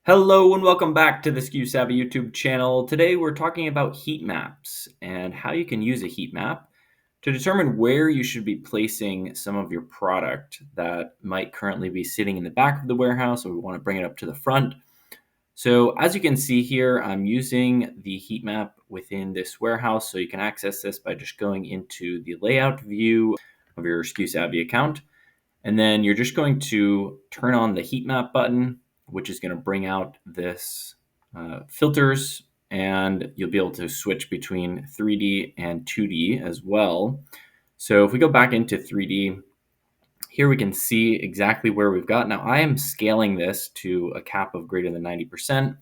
Hello and welcome back to the SKUSavvy YouTube channel. Today we're talking about heat maps and how you can use a heat map to determine where you should be placing some of your product that might currently be sitting in the back of the warehouse, or we want to bring it up to the front. So as you can see here, I'm using the heat map within this warehouse. So you can access this by just going into the layout view of your SKUSavvy account. And then you're just going to turn on the heat map button, which is going to bring out this filters, and you'll be able to switch between 3D and 2D as well. So if we go back into 3D, here we can see exactly where we've got. Now I am scaling this to a cap of greater than 90%.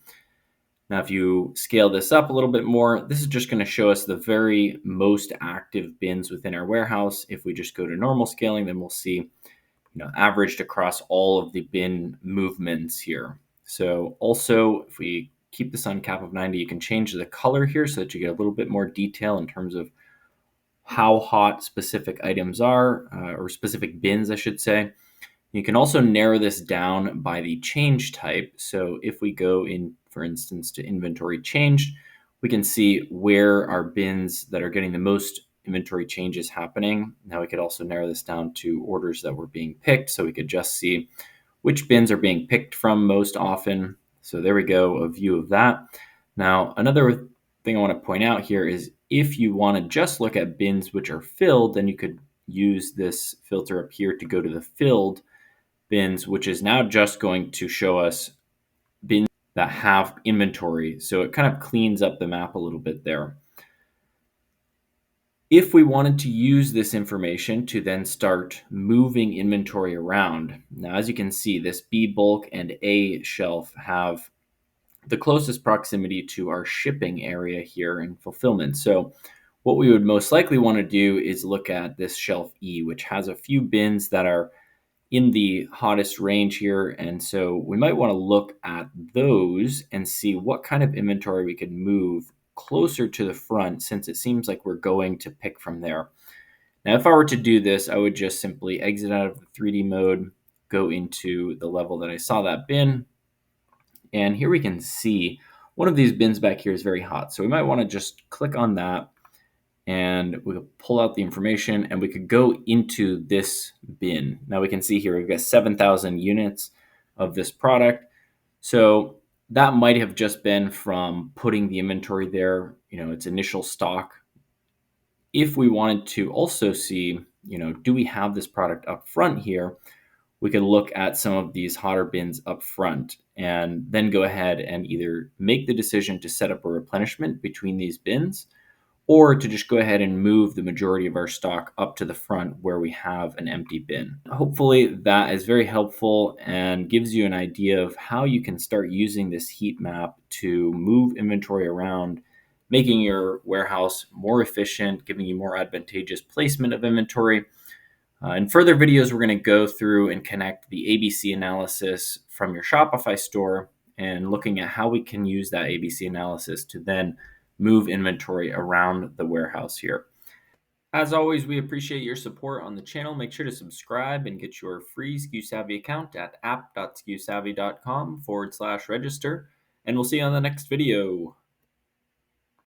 Now, if you scale this up a little bit more, this is just going to show us the very most active bins within our warehouse. If we just go to normal scaling, then we'll see averaged across all of the bin movements here. So also, if we keep this on cap of 90, you can change the color here so that you get a little bit more detail in terms of how hot specific items are, or specific bins, I should say. You can also narrow this down by the change type. So if we go in, for instance, to inventory changed, we can see where our bins that are getting the most inventory changes happening. Now we could also narrow this down to orders that were being picked, so we could just see which bins are being picked from most often. So there we go, a view of that. Now, another thing I want to point out here is if you want to just look at bins which are filled, then you could use this filter up here to go to the filled bins, which is now just going to show us bins that have inventory. So it kind of cleans up the map a little bit there. If we wanted to use this information to then start moving inventory around, now as you can see, this B bulk and A shelf have the closest proximity to our shipping area here in fulfillment. So what we would most likely want to do is look at this shelf E, which has a few bins that are in the hottest range here. And so we might want to look at those and see what kind of inventory we could move closer to the front, since it seems like we're going to pick from there. Now, if I were to do this, I would just simply exit out of the 3D mode, go into the level that I saw that bin. And here we can see one of these bins back here is very hot. So we might want to just click on that, and we could pull out the information and we could go into this bin. Now we can see here we've got 7,000 units of this product. So that might have just been from putting the inventory there, its initial stock. If we wanted to also see, do we have this product up front here, we could look at some of these hotter bins up front and then go ahead and either make the decision to set up a replenishment between these bins, or to just go ahead and move the majority of our stock up to the front where we have an empty bin. Hopefully that is very helpful and gives you an idea of how you can start using this heat map to move inventory around, making your warehouse more efficient, giving you more advantageous placement of inventory. In further videos, we're going to go through and connect the ABC analysis from your Shopify store and looking at how we can use that ABC analysis to then move inventory around the warehouse here. As always, we appreciate your support on the channel. Make sure to subscribe and get your free SKUSavvy account at app.skusavvy.com/register. And we'll see you on the next video.